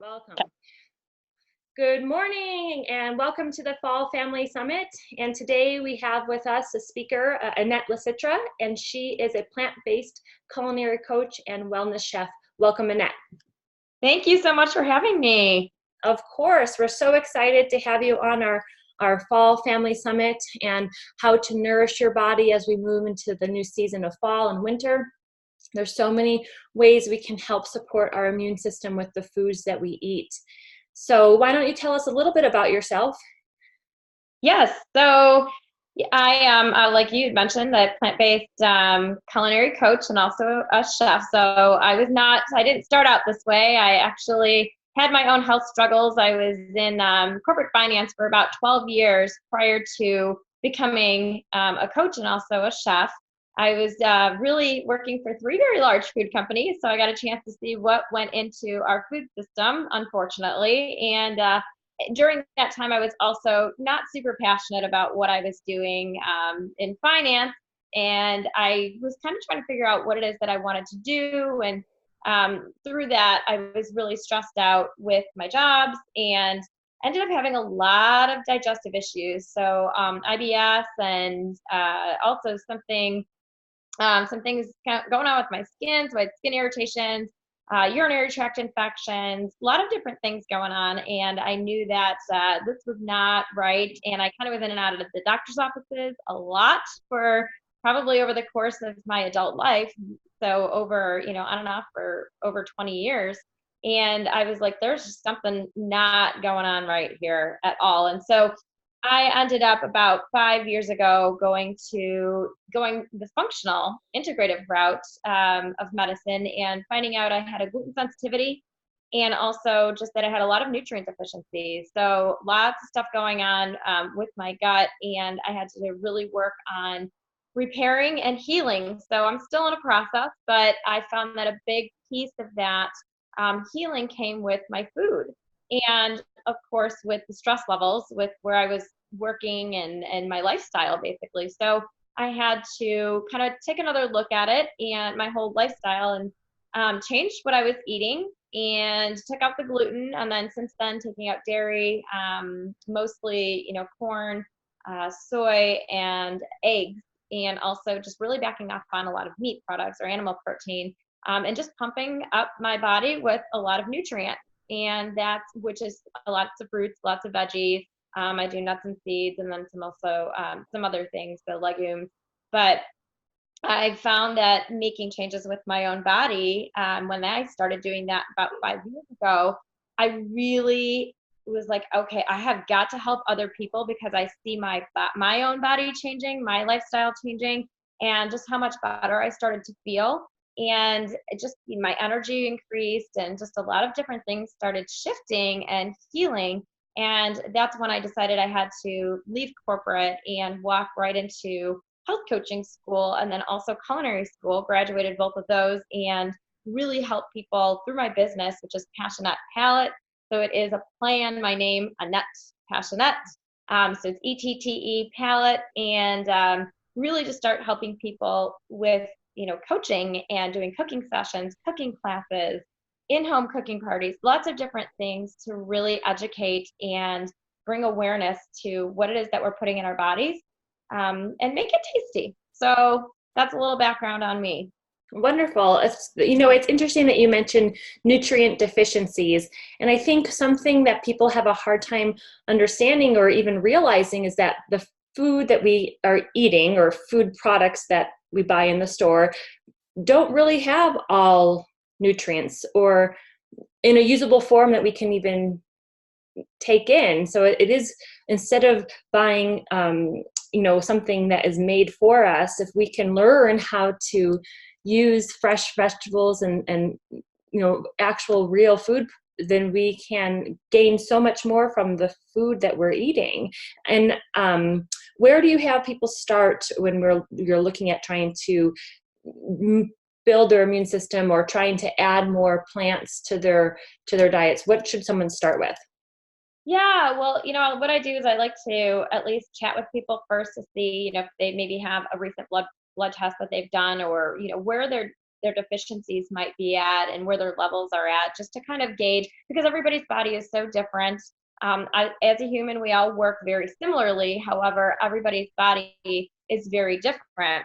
Welcome. Good morning and welcome to the Fall Family Summit. And today we have with us a speaker, Annette Licitra, and she is a plant-based culinary coach and wellness chef. Welcome, Annette. Thank you so much for having me. Of course, we're so excited to have you on our Fall Family Summit and how to nourish your body as we move into the new season of fall and winter. There's so many ways we can help support our immune system with the foods that we eat. So why don't you tell us a little bit about yourself? Yes, so I am, like you mentioned, a plant-based culinary coach and also a chef. So I didn't start out this way. I actually had my own health struggles. I was in corporate finance for about 12 years prior to becoming a coach and also a chef. I was really working for three very large food companies, so I got a chance to see what went into our food system, unfortunately. And during that time, I was also not super passionate about what I was doing in finance. And I was kind of trying to figure out what it is that I wanted to do. And through that, I was really stressed out with my jobs and ended up having a lot of digestive issues. So IBS and also some things going on with my skin. So I had skin irritations, urinary tract infections, a lot of different things going on. And I knew that this was not right. And I kind of was in and out of the doctor's offices a lot for probably over the course of my adult life. So over, on and off for over 20 years. And I was like, there's just something not going on right here at all. And so I ended up about 5 years ago going the functional integrative route of medicine and finding out I had a gluten sensitivity and also just that I had a lot of nutrient deficiencies. So lots of stuff going on with my gut, and I had to really work on repairing and healing. So I'm still in a process, but I found that a big piece of that healing came with my food. And of course, with the stress levels, with where I was working and my lifestyle, basically. So I had to kind of take another look at it and my whole lifestyle and changed what I was eating and took out the gluten. And then since then, taking out dairy, mostly, corn, soy, and eggs, and also just really backing off on a lot of meat products or animal protein, and just pumping up my body with a lot of nutrients. And which is lots of fruits, lots of veggies. I do nuts and seeds, and then some other things, so legumes. But I found that making changes with my own body, when I started doing that about 5 years ago, I really was like, okay, I have got to help other people because I see my own body changing, my lifestyle changing, and just how much better I started to feel. And it just my energy increased, and just a lot of different things started shifting and healing. And that's when I decided I had to leave corporate and walk right into health coaching school and then also culinary school, graduated both of those, and really help people through my business, which is Passionette Palate. So it is a play on my name, Annette Passionette. So it's ETTE Palate, and really just start helping people with coaching and doing cooking sessions, cooking classes, in-home cooking parties, lots of different things to really educate and bring awareness to what it is that we're putting in our bodies, and make it tasty. So that's a little background on me. Wonderful. It's interesting that you mentioned nutrient deficiencies. And I think something that people have a hard time understanding or even realizing is that the food that we are eating or food products that we buy in the store don't really have all nutrients or in a usable form that we can even take in. So it is, instead of buying something that is made for us, if we can learn how to use fresh vegetables and actual real food, then we can gain so much more from the food that we're eating. And where do you have people start when you're looking at trying to build their immune system or trying to add more plants to their diets? What should someone start with? Yeah, well, what I do is I like to at least chat with people first to see, if they maybe have a recent blood test that they've done, or where their deficiencies might be at and where their levels are at, just to kind of gauge, because everybody's body is so different. As a human, we all work very similarly. However, everybody's body is very different.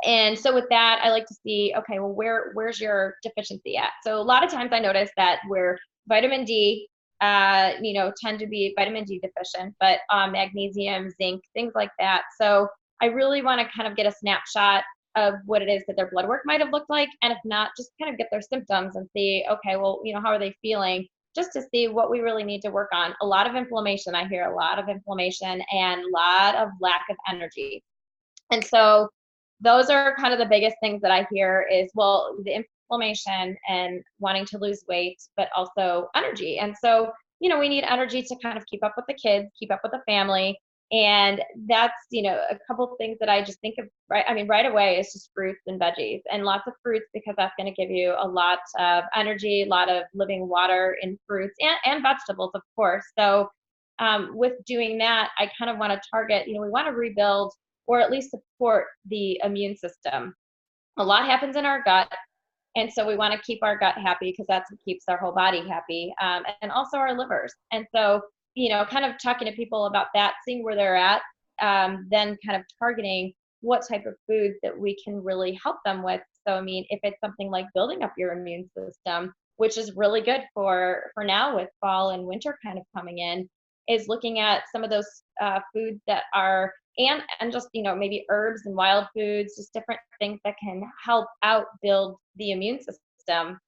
And so with that, I like to see, okay, well, where's your deficiency at? So a lot of times I notice that where vitamin D, tend to be vitamin D deficient, but magnesium, zinc, things like that. So I really want to kind of get a snapshot of what it is that their blood work might have looked like. And if not, just kind of get their symptoms and see, okay, well, how are they feeling? Just to see what we really need to work on. A lot of inflammation. I hear a lot of inflammation and a lot of lack of energy. And so those are kind of the biggest things that I hear is, well, the inflammation and wanting to lose weight, but also energy. And so, we need energy to kind of keep up with the kids, keep up with the family. And that's, a couple of things that I just think of, right away is just fruits and veggies, and lots of fruits, because that's going to give you a lot of energy, a lot of living water in fruits and vegetables, of course. So with doing that, I kind of want to target, we want to rebuild or at least support the immune system. A lot happens in our gut. And so we want to keep our gut happy because that's what keeps our whole body happy, and also our livers. And so, kind of talking to people about that, seeing where they're at, then kind of targeting what type of foods that we can really help them with. So, if it's something like building up your immune system, which is really good for now with fall and winter kind of coming in, is looking at some of those foods that are, and just, maybe herbs and wild foods, just different things that can help out build the immune system.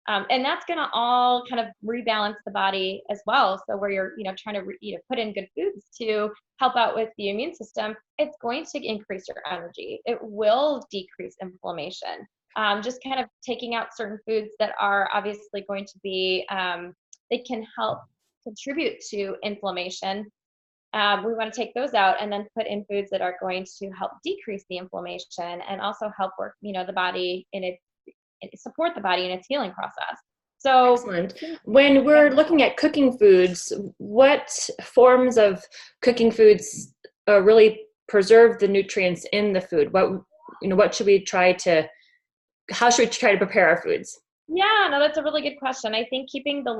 And that's going to all kind of rebalance the body as well. So where you're, trying to put in good foods to help out with the immune system, it's going to increase your energy. It will decrease inflammation. Just kind of taking out certain foods that are obviously going to be, they can help contribute to inflammation. We want to take those out and then put in foods that are going to help decrease the inflammation and also help work, the body support the body in its healing process. So excellent. When we're looking at cooking foods, what forms of cooking foods really preserve the nutrients in the food? What should we how should we try to prepare our foods? Yeah, no, that's a really good question. I think keeping the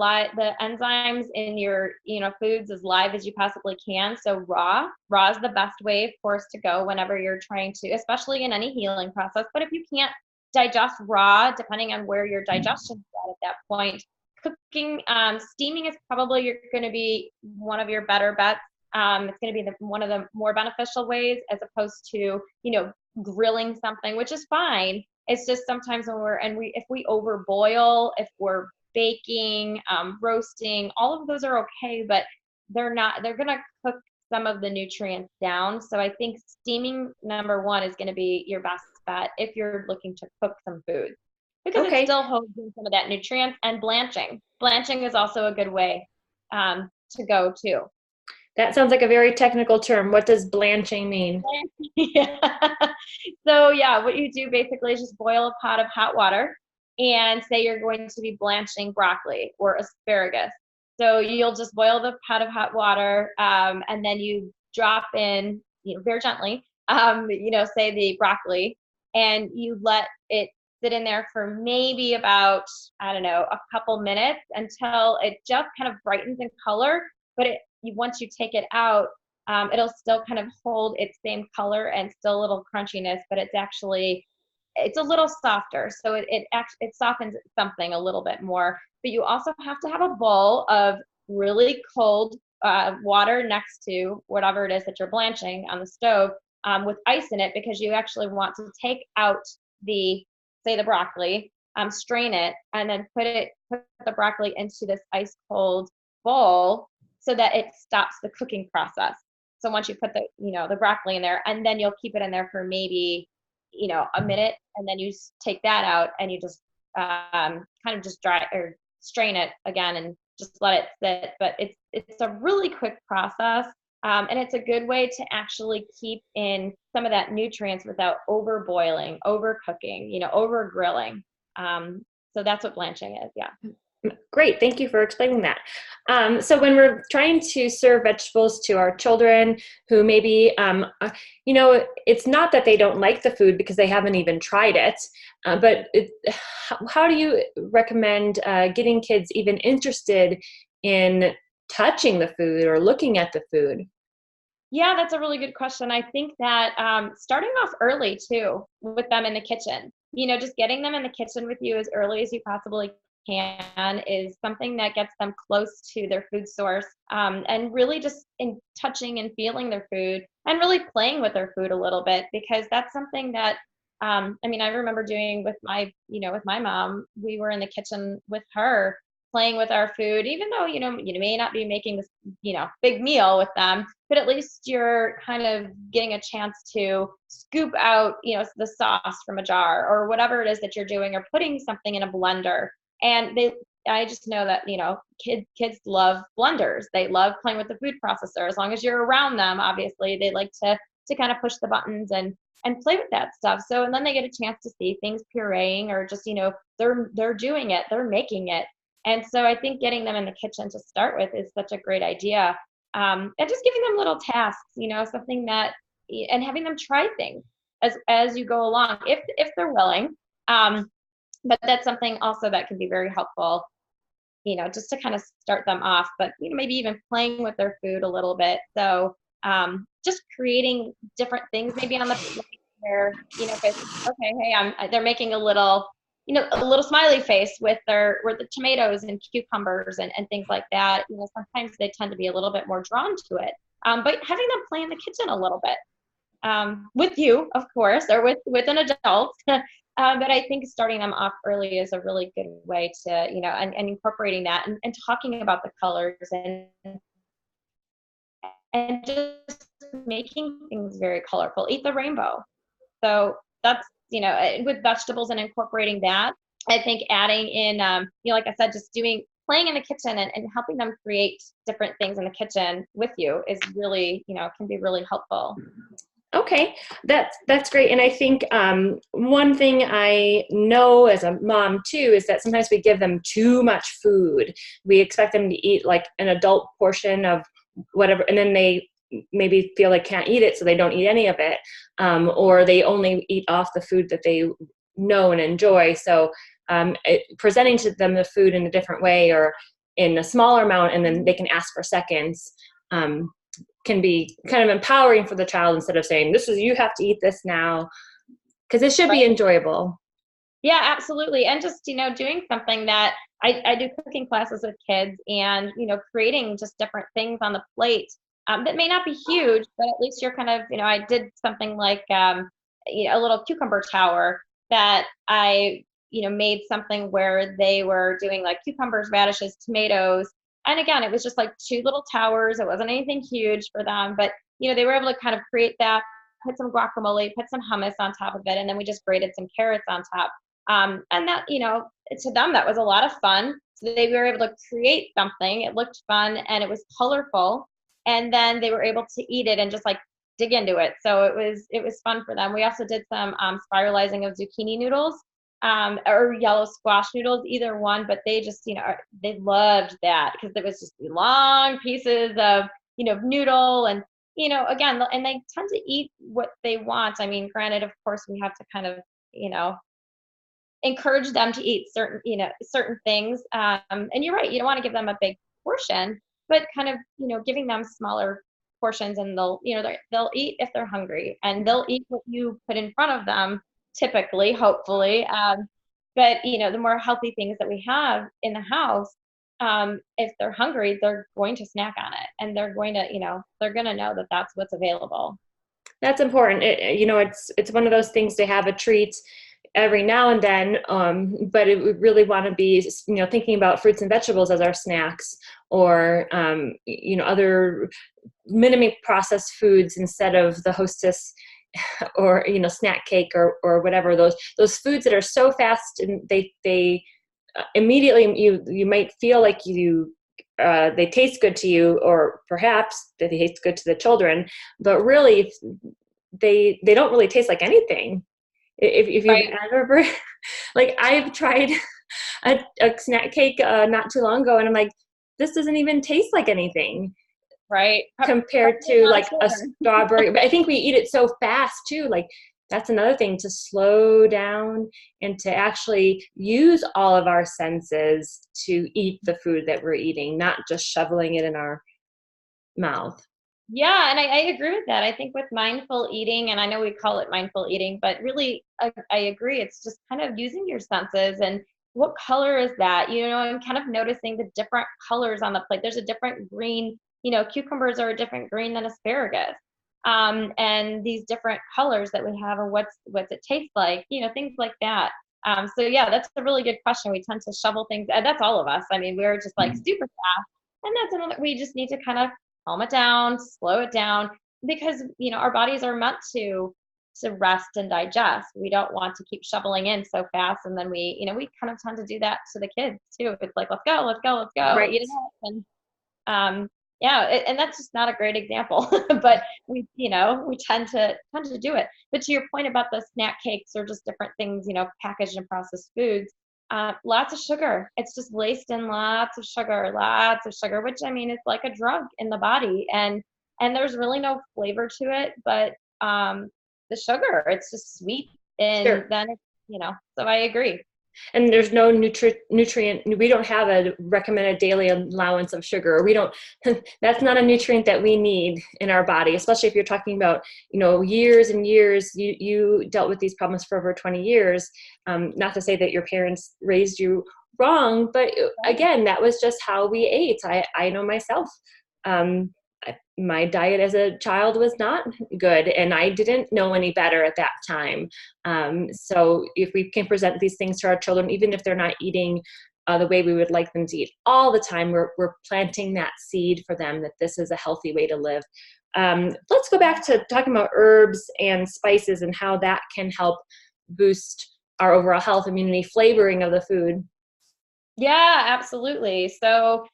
enzymes in your, foods as live as you possibly can. So raw is the best way, of course, to go whenever you're trying to, especially in any healing process. But if you can't digest raw, depending on where your digestion is at that point, cooking, steaming is probably going to be one of your better bets. It's going to be one of the more beneficial ways, as opposed to, grilling something, which is fine. It's just sometimes if we overboil, if we're baking, roasting, all of those are okay, but they're going to cook some of the nutrients down. So I think steaming, number one, is going to be your best bet if you're looking to cook some food, because it still holds in some of that nutrients. And blanching is also a good way to go too. That sounds like a very technical term. What does blanching mean? Yeah. So yeah, what you do basically is just boil a pot of hot water, and say you're going to be blanching broccoli or asparagus. So you'll just boil the pot of hot water, and then you drop in, very gently, say the broccoli, and you let it sit in there for maybe about, a couple minutes until it just kind of brightens in color. But once you take it out, it'll still kind of hold its same color and still a little crunchiness, but it's a little softer. So it softens something a little bit more. But you also have to have a bowl of really cold water next to whatever it is that you're blanching on the stove, with ice in it, because you actually want to take out the broccoli, strain it, and then put the broccoli into this ice cold bowl, so that it stops the cooking process. So once you put the broccoli in there, and then you'll keep it in there for maybe, a minute, and then you take that out and you just kind of just dry or strain it again and just let it sit. But it's a really quick process, and it's a good way to actually keep in some of that nutrients without over boiling, over cooking, over grilling. So that's what blanching is. Yeah. Great. Thank you for explaining that. So when we're trying to serve vegetables to our children who maybe, it's not that they don't like the food because they haven't even tried it, but how do you recommend getting kids even interested in touching the food or looking at the food? Yeah, that's a really good question. I think that starting off early too with them in the kitchen, just getting them in the kitchen with you as early as you possibly can is something that gets them close to their food source, and really just in touching and feeling their food and really playing with their food a little bit, because that's something that I remember doing with with my mom. We were in the kitchen with her playing with our food, even though you may not be making this big meal with them, but at least you're kind of getting a chance to scoop out the sauce from a jar or whatever it is that you're doing, or putting something in a blender. And I just know that kids love blenders. They love playing with the food processor. As long as you're around them, obviously they like to kind of push the buttons and play with that stuff. So, and then they get a chance to see things pureeing, or just they're doing it, they're making it. And so I think getting them in the kitchen to start with is such a great idea. And just giving them little tasks, something that, and having them try things as you go along, if they're willing. But that's something also that can be very helpful, just to kind of start them off, but maybe even playing with their food a little bit. So just creating different things maybe on the plate where, if it's okay, hey, they're making a little smiley face with the tomatoes and cucumbers and things like that. Sometimes they tend to be a little bit more drawn to it. But having them play in the kitchen a little bit, with you, of course, or with an adult. But I think starting them off early is a really good way to, and incorporating that, and talking about the colors, and just making things very colorful. Eat the rainbow. So that's, with vegetables and incorporating that. I think adding in, like I said, just playing in the kitchen and helping them create different things in the kitchen with you is really, can be really helpful. Okay, that's great. And I think one thing I know as a mom too is that sometimes we give them too much food. We expect them to eat like an adult portion of whatever, and then they maybe feel they can't eat it, so they don't eat any of it, or they only eat off the food that they know and enjoy. So presenting to them the food in a different way or in a smaller amount, and then they can ask for seconds. Can be kind of empowering for the child, instead of saying, you have to eat this now, because it should be enjoyable. Yeah, absolutely. And just, doing something that I do cooking classes with kids, and, creating just different things on the plate that may not be huge, but at least you're kind of, I did something like, a little cucumber tower that I, made something where they were doing like cucumbers, radishes, tomatoes. And again, it was just like two little towers. It wasn't anything huge for them, but they were able to kind of create that, put some guacamole, put some hummus on top of it, and then we just grated some carrots on top. And that, to them, that was a lot of fun. So they were able to create something. It looked fun and it was colorful, and then they were able to eat it and just like dig into it. So it was fun for them. We also did some spiralizing of zucchini noodles. Or yellow squash noodles, either one, but they just, they loved that because it was just long pieces of, noodle, and, again, and they tend to eat what they want. I mean, granted, of course, we have to kind of, encourage them to eat certain things. And you're right, you don't want to give them a big portion, but kind of, giving them smaller portions, and they'll eat if they're hungry, and they'll eat what you put in front of them, typically, hopefully. But the more healthy things that we have in the house, if they're hungry, they're going to snack on it, and they're going to, they're going to know that that's what's available. That's important. It's one of those things to have a treat every now and then, but we really want to be, thinking about fruits and vegetables as our snacks, or other minimally processed foods instead of the Hostess or snack cake or whatever, those foods that are so fast, and they immediately you might feel like they taste good to you, or perhaps they taste good to the children, but really they don't really taste like anything. If you've ever, like, I've tried a snack cake not too long ago, and I'm like, this doesn't even taste like anything Right. compared Probably to not like a sugar. strawberry. But I think we eat it so fast too. Like that's another thing, to slow down and to actually use all of our senses to eat the food that we're eating, not just shoveling it in our mouth. Yeah, and I agree with that. I think with mindful eating, and I know we call it mindful eating, but really, I agree. It's just kind of using your senses and what color is that? You know, and kind of noticing the different colors on the plate. There's a different green, cucumbers are a different green than asparagus. And these different colors that we have, and what's it taste like, things like that. So yeah, that's a really good question. We tend to shovel things, and that's all of us. I mean, we're just like super fast, and that's another. We just need to kind of calm it down, slow it down, because our bodies are meant to rest and digest. We don't want to keep shoveling in so fast, and then we kind of tend to do that to the kids too. It's like, let's go, let's go, let's go, Right. and yeah, and that's just not a great example, but we tend to do it. But to your point about the snack cakes or just different things, packaged and processed foods, lots of sugar. It's just laced in lots of sugar, which I mean, it's like a drug in the body, and there's really no flavor to it, but the sugar, it's just sweet, and Sure. then So I agree. And there's no nutrient. We don't have a recommended daily allowance of sugar. We don't. That's not a nutrient that we need in our body, especially if you're talking about years and years. You dealt with these problems for over 20 years. Not to say that your parents raised you wrong, but again, that was just how we ate. I know myself. Um, my diet as a child was not good, and I didn't know any better at that time. So if we can present these things to our children, even if they're not eating the way we would like them to eat all the time, we're planting that seed for them that this is a healthy way to live. Let's go back to talking about herbs and spices and how that can help boost our overall health, immunity, flavoring of the food. Yeah, absolutely. So,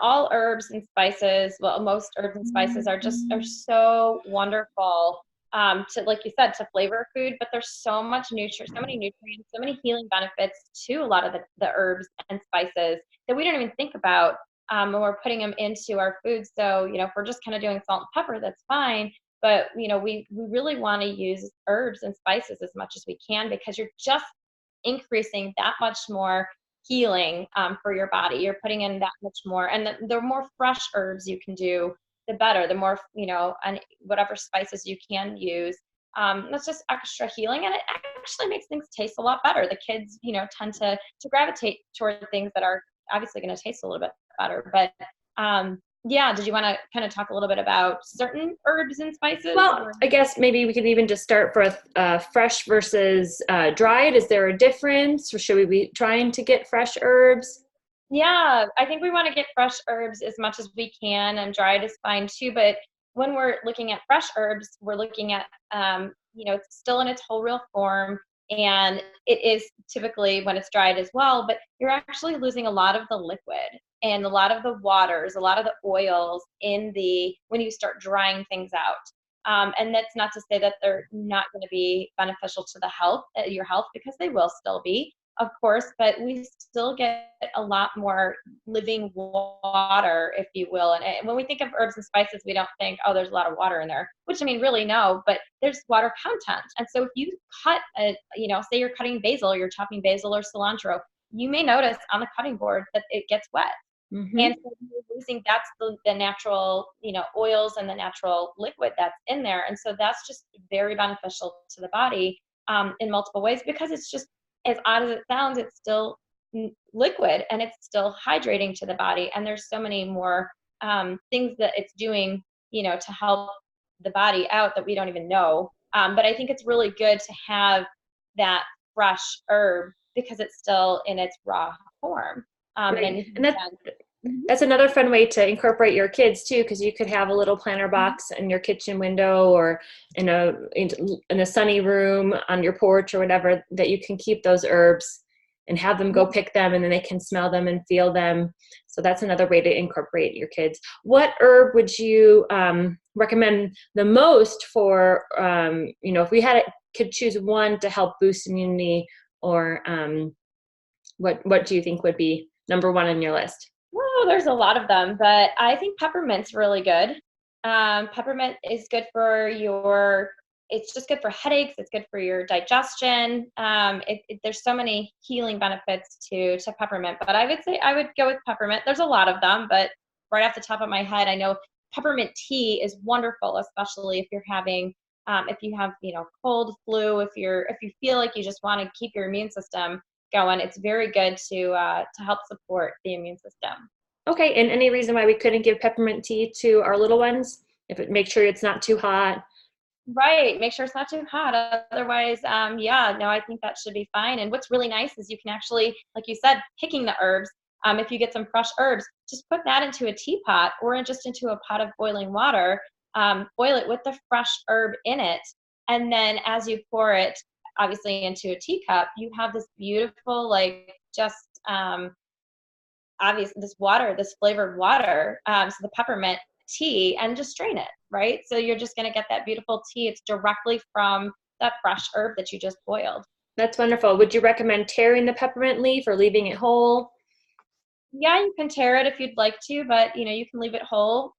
all herbs and spices, well, most herbs and spices are so wonderful, to, like you said, to flavor food, but there's so many nutrients, so many healing benefits to a lot of the herbs and spices that we don't even think about, when we're putting them into our food. So, if we're just kind of doing salt and pepper, that's fine. But, we really want to use herbs and spices as much as we can, because you're just increasing that much more healing, for your body. You're putting in that much more, and the more fresh herbs you can do, the better. The more, and whatever spices you can use, that's just extra healing, and it actually makes things taste a lot better. The kids, tend to gravitate toward things that are obviously going to taste a little bit better. But yeah, did you want to kind of talk a little bit about certain herbs and spices? Well, I guess maybe we could even just start for fresh versus dried. Is there a difference, or should we be trying to get fresh herbs? Yeah, I think we want to get fresh herbs as much as we can, and dried is fine too. But when we're looking at fresh herbs, we're looking at, it's still in its whole real form, and it is typically when it's dried as well. But you're actually losing a lot of the liquid and a lot of the waters, a lot of the oils when you start drying things out. And that's not to say that they're not going to be beneficial to your health, because they will still be, of course, but we still get a lot more living water, if you will. And when we think of herbs and spices, we don't think, oh, there's a lot of water in there, which I mean, really, no, but there's water content. And so if you say you're cutting basil, you're chopping basil or cilantro, you may notice on the cutting board that it gets wet. Mm-hmm. And so you're losing, that's the natural, oils and the natural liquid that's in there. And so that's just very beneficial to the body, in multiple ways, because it's just, as odd as it sounds, it's still liquid, and it's still hydrating to the body. And there's so many more things that it's doing, to help the body out that we don't even know. But I think it's really good to have that fresh herb, because it's still in its raw form. Right. And Mhm. that's another fun way to incorporate your kids too, because you could have a little planter box in your kitchen window, or in a sunny room on your porch or whatever, that you can keep those herbs and have them go pick them, and then they can smell them and feel them. So that's another way to incorporate your kids. What herb would you recommend the most for, if we could choose one to help boost immunity, or What do you think would be number one on your list? Well, there's a lot of them, but I think peppermint's really good. Peppermint is good for it's just good for headaches. It's good for your digestion. There's so many healing benefits to peppermint, but I would say I would go with peppermint. There's a lot of them, but right off the top of my head, I know peppermint tea is wonderful, especially if you're having, if you have, cold, flu, if you feel like you just want to keep your immune system going, it's very good to help support the immune system. Okay, and any reason why we couldn't give peppermint tea to our little ones? Make sure it's not too hot. Right. Make sure it's not too hot. Otherwise, yeah, no, I think that should be fine. And what's really nice is you can actually, like you said, picking the herbs. If you get some fresh herbs, just put that into a teapot or just into a pot of boiling water. Boil it with the fresh herb in it. And then as you pour it, obviously into a teacup, you have this beautiful, like just obvious this water, this flavored water, so the peppermint tea, and just strain it, right? So you're just going to get that beautiful tea. It's directly from that fresh herb that you just boiled. That's wonderful. Would you recommend tearing the peppermint leaf or leaving it whole? Yeah, you can tear it if you'd like to, but you can leave it whole.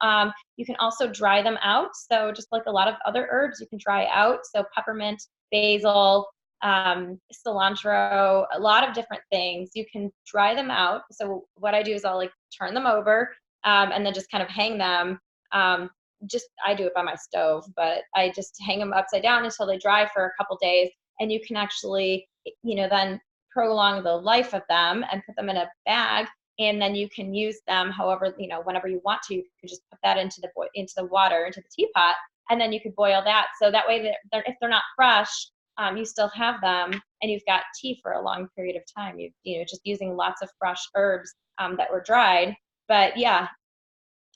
You can also dry them out. So just like a lot of other herbs, you can dry out. So peppermint, basil, cilantro, a lot of different things. You can dry them out. So what I do is I'll like turn them over, and then just kind of hang them. I do it by my stove, but I just hang them upside down until they dry for a couple days. And you can actually, then prolong the life of them and put them in a bag, and then you can use them however, whenever you want to. You can just put that into the water, into the teapot, and then you could boil that. So that way, if they're not fresh, you still have them, and you've got tea for a long period of time. Just using lots of fresh herbs that were dried. But yeah.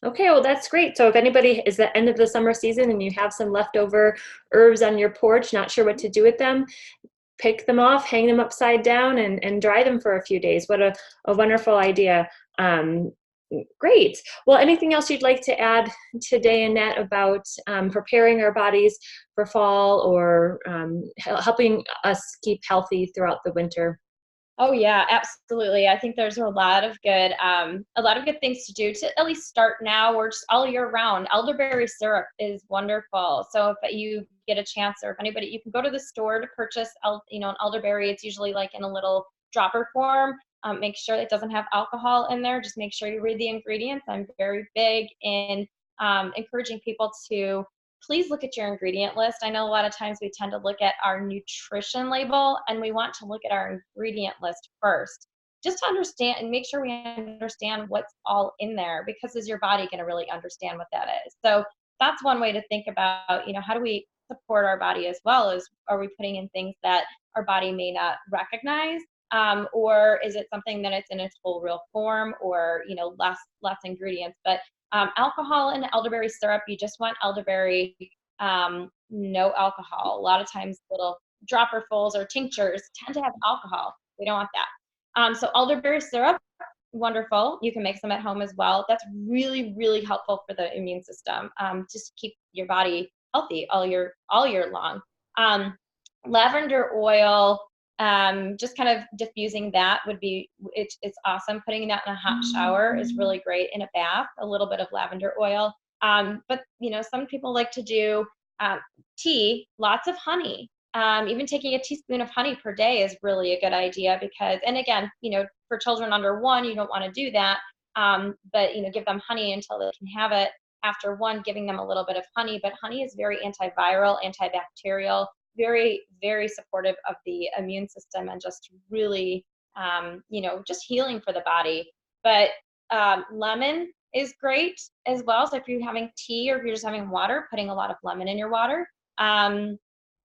Okay, well, that's great. So if anybody is the end of the summer season and you have some leftover herbs on your porch, not sure what to do with them, pick them off, hang them upside down, and dry them for a few days. What a wonderful idea. Great. Well, anything else you'd like to add today, Annette, about preparing our bodies for fall or helping us keep healthy throughout the winter? Oh yeah, absolutely. I think there's a lot of good things to do to at least start now or just all year round. Elderberry syrup is wonderful. So if you get a chance, or if anybody, you can go to the store to purchase, an elderberry. It's usually like in a little dropper form. Make sure it doesn't have alcohol in there. Just make sure you read the ingredients. I'm very big in encouraging people to please look at your ingredient list. I know a lot of times we tend to look at our nutrition label, and we want to look at our ingredient list first, just to understand and make sure we understand what's all in there, because is your body going to really understand what that is? So that's one way to think about, how do we support our body as well? As are we putting in things that our body may not recognize? Or is it something that it's in its full real form, or less ingredients? But alcohol and elderberry syrup, you just want elderberry, no alcohol. A lot of times little dropperfuls or tinctures tend to have alcohol. We don't want that. So elderberry syrup, wonderful. You can make some at home as well. That's really, really helpful for the immune system, just to keep your body healthy all year long. Lavender oil, just kind of diffusing that would be, it's awesome. Putting that in a hot shower is really great. In a bath, a little bit of lavender oil. But some people like to do tea, lots of honey. Even taking a teaspoon of honey per day is really a good idea, because, and again, for children under 1, you don't want to do that. But give them honey until they can have it. After 1, giving them a little bit of honey. But honey is very antiviral, antibacterial, very, very supportive of the immune system, and just really, just healing for the body. But lemon is great as well. So if you're having tea, or if you're just having water, putting a lot of lemon in your water. And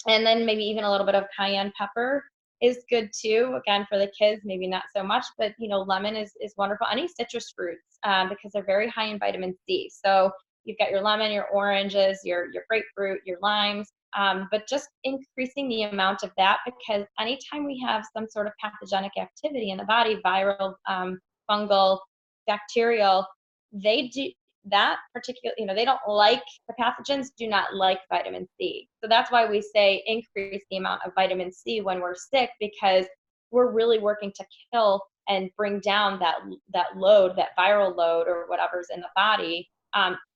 then maybe even a little bit of cayenne pepper is good too. Again, for the kids, maybe not so much, but lemon is wonderful. Any citrus fruits, because they're very high in vitamin C. So you've got your lemon, your oranges, your grapefruit, your limes, but just increasing the amount of that, because anytime we have some sort of pathogenic activity in the body, viral, fungal, bacterial, they do that particular, they don't like, the pathogens do not like vitamin C. So that's why we say increase the amount of vitamin C when we're sick, because we're really working to kill and bring down that load, that viral load or whatever's in the body.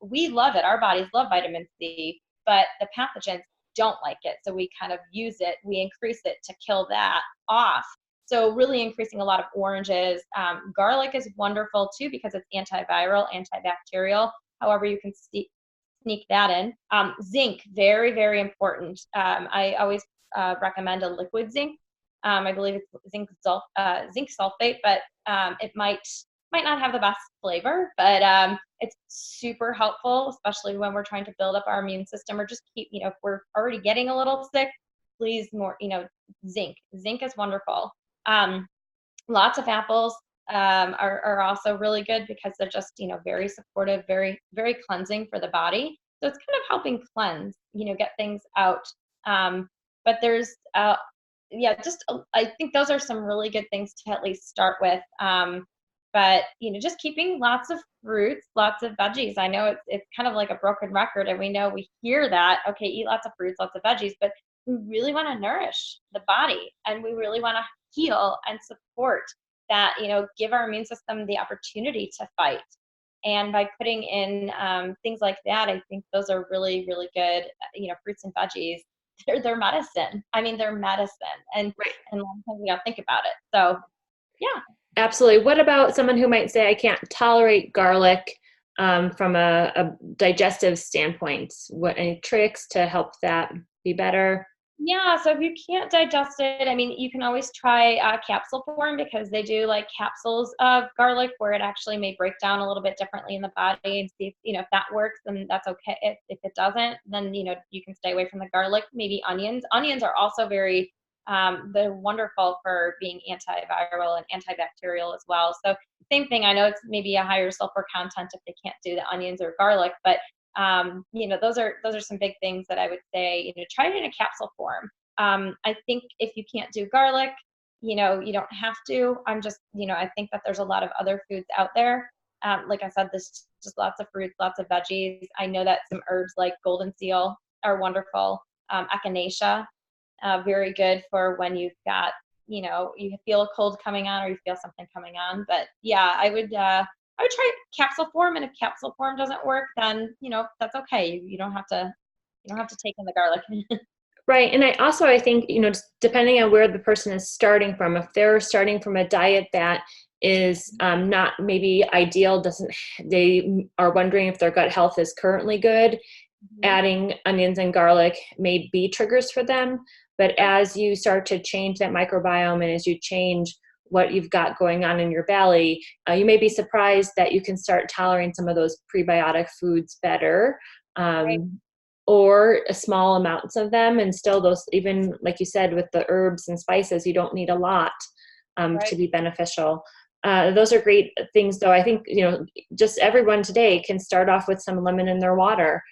We love it. Our bodies love vitamin C, but the pathogens don't like it. So we kind of use it, we increase it to kill that off. So really increasing a lot of oranges. Garlic is wonderful too because it's antiviral, antibacterial. However, you can sneak that in. Zinc, very, very important. I always recommend a liquid zinc. I believe it's zinc sulfate, but it might not have the best flavor, but it's super helpful, especially when we're trying to build up our immune system or just keep, if we're already getting a little sick, please more, zinc. Zinc is wonderful. Lots of apples are also really good because they're just, very supportive, very, very cleansing for the body. So it's kind of helping cleanse, get things out. But there's, I think those are some really good things to at least start with. But, just keeping lots of fruits, lots of veggies. I know it's kind of like a broken record, and we hear that, okay, eat lots of fruits, lots of veggies, but we really want to nourish the body, and we really want to heal and support that, give our immune system the opportunity to fight. And by putting in things like that, I think those are really, really good, fruits and veggies. They're medicine. I mean, they're medicine. And a lot of times we don't think about it. So, yeah. Absolutely. What about someone who might say, I can't tolerate garlic from a digestive standpoint? Any tricks to help that be better? Yeah, so if you can't digest it, I mean, you can always try capsule form because they do like capsules of garlic where it actually may break down a little bit differently in the body and see if, if that works, then that's okay. If it doesn't, then, you can stay away from the garlic, maybe onions. Onions are also very, they're wonderful for being antiviral and antibacterial as well. So same thing, I know it's maybe a higher sulfur content if they can't do the onions or garlic, but those are some big things that I would say, try it in a capsule form. I think if you can't do garlic, you don't have to. I'm just, I think that there's a lot of other foods out there. Like I said, there's just lots of fruits, lots of veggies. I know that some herbs like golden seal are wonderful. Echinacea, very good for when you've got, you feel a cold coming on or you feel something coming on. But yeah, I would try capsule form, and if capsule form doesn't work, then that's okay. You don't have to take in the garlic. Right. And I think, depending on where the person is starting from, if they're starting from a diet that is not maybe ideal, they are wondering if their gut health is currently good, adding onions and garlic may be triggers for them. But as you start to change that microbiome and as you change what you've got going on in your belly, you may be surprised that you can start tolerating some of those prebiotic foods better, Right. or small amounts of them. And still those, even like you said, with the herbs and spices, you don't need a lot to be beneficial. Those are great things though. I think, just everyone today can start off with some lemon in their water.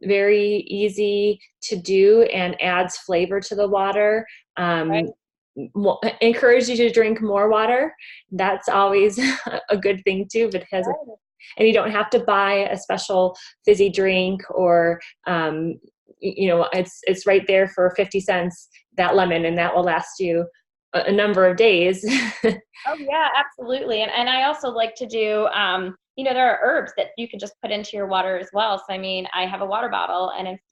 Very easy to do and adds flavor to the water. Encourage you to drink more water. That's always a good thing too, because and you don't have to buy a special fizzy drink or it's right there for 50 cents, that lemon, and that will last you a number of days. Oh yeah, absolutely. And I also like to do, there are herbs that you can just put into your water as well. So, I mean, I have a water bottle and it's,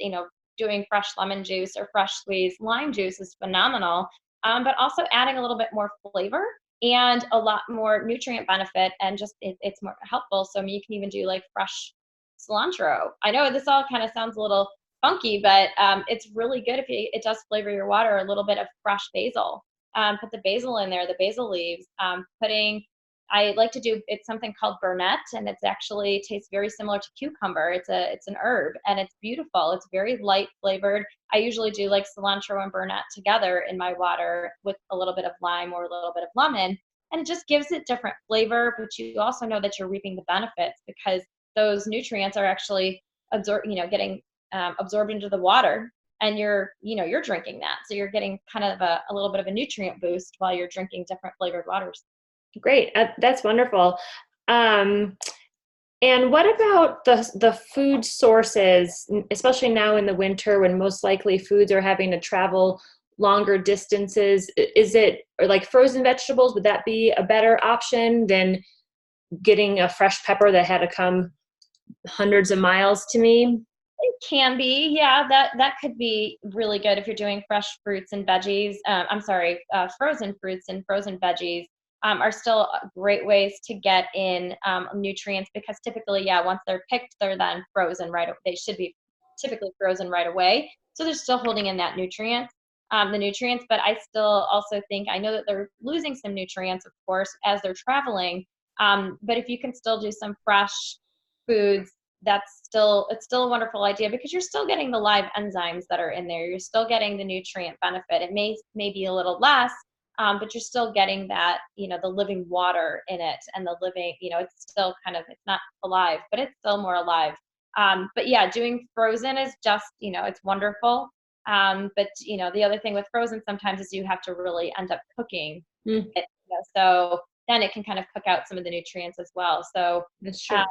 doing fresh lemon juice or fresh squeezed lime juice is phenomenal. But also adding a little bit more flavor and a lot more nutrient benefit, and just it's more helpful. So, I mean, you can even do like fresh cilantro. I know this all kind of sounds a little funky, but it's really good if it does flavor your water. A little bit of fresh basil. Put the basil in there, the basil leaves. I like to do, it's something called burnet, and it's actually tastes very similar to cucumber. It's an herb, and it's beautiful. It's very light flavored. I usually do like cilantro and burnet together in my water with a little bit of lime or a little bit of lemon, and it just gives it different flavor. But you also know that you're reaping the benefits because those nutrients are actually getting absorbed into the water, and you're drinking that. So you're getting kind of a little bit of a nutrient boost while you're drinking different flavored waters. Great. That's wonderful. And what about the food sources, especially now in the winter when most likely foods are having to travel longer distances, is it, or like frozen vegetables, would that be a better option than getting a fresh pepper that had to come hundreds of miles to me? It can be, yeah, that could be really good if you're doing fresh fruits and veggies. I'm sorry, frozen fruits and frozen veggies are still great ways to get in nutrients, because typically, yeah, once they're picked, they're then frozen right away. They should be typically frozen right away. So they're still holding in that the nutrients, but I still also think, I know that they're losing some nutrients, of course, as they're traveling. But if you can still do some fresh foods, it's still a wonderful idea, because you're still getting the live enzymes that are in there. You're still getting the nutrient benefit. It may be a little less, but you're still getting that, the living water in it, and the living, it's still it's not alive, but it's still more alive. But yeah, doing frozen is just, it's wonderful. But the other thing with frozen sometimes is you have to really end up cooking Mm, it, so then it can kind of cook out some of the nutrients as well. So that's true. um,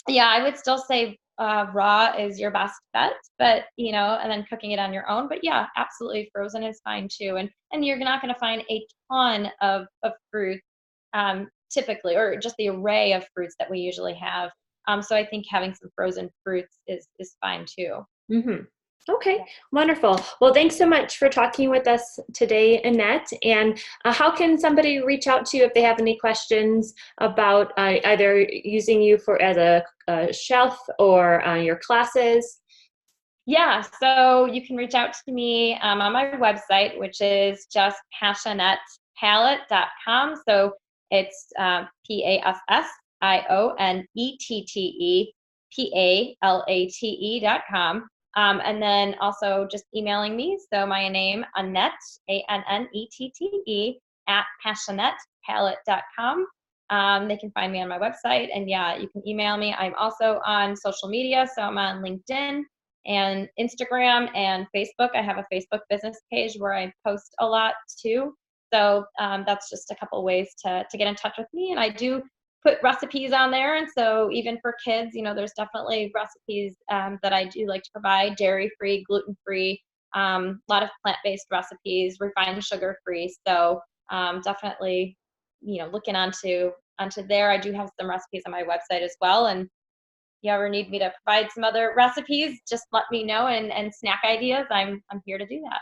yeah, I would still say raw is your best bet, but and then cooking it on your own. But yeah, absolutely, frozen is fine too. And you're not going to find a ton of fruit typically, or just the array of fruits that we usually have. So I think having some frozen fruits is fine too. Mm-hmm. Okay, wonderful. Well, thanks so much for talking with us today, Annette. And how can somebody reach out to you if they have any questions about either using you as a chef or your classes? Yeah, so you can reach out to me on my website, which is just passionettepalate.com. So it's PassionettePalate.com. And then also just emailing me. So my name, Annette, Annette, at passionettePalate.com. They can find me on my website. And yeah, you can email me. I'm also on social media. So I'm on LinkedIn and Instagram and Facebook. I have a Facebook business page where I post a lot too. So that's just a couple ways to get in touch with me. And I do put recipes on there. And so even for kids, there's definitely recipes that I do like to provide: dairy-free, gluten-free, a lot of plant-based recipes, refined sugar-free. So definitely, looking onto there. I do have some recipes on my website as well. And you ever need me to provide some other recipes, just let me know, and snack ideas. I'm here to do that.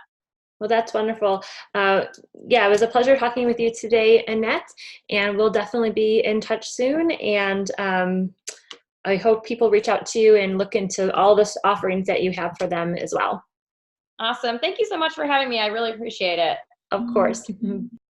Well, that's wonderful. Yeah, it was a pleasure talking with you today, Annette, and we'll definitely be in touch soon. And I hope people reach out to you and look into all the offerings that you have for them as well. Awesome. Thank you so much for having me. I really appreciate it. Of course.